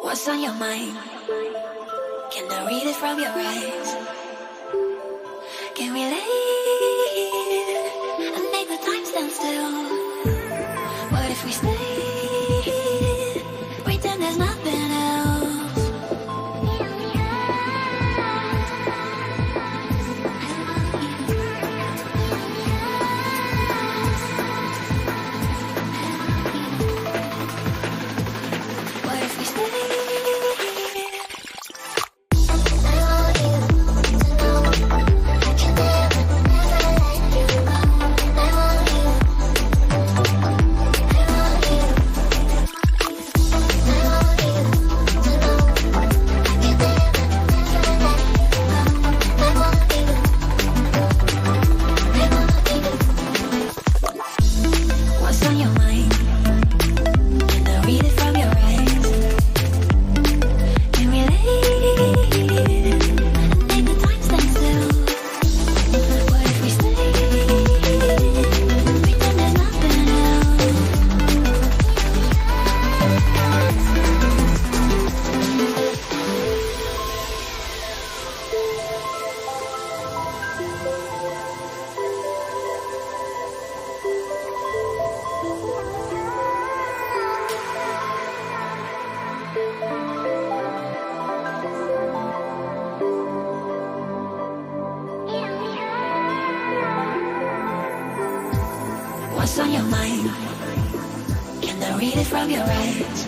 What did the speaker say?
What's on your mind? Can I read it from your eyes? Can we leave and make the time stand still? What if we stay? Pretend there's nothing else. What if we stay? What's on your mind? Can I read it from your eyes? Can we leave and make the time stand still? What if we stay? Pretend there's nothing else. What's on your mind? Can I read it from your eyes?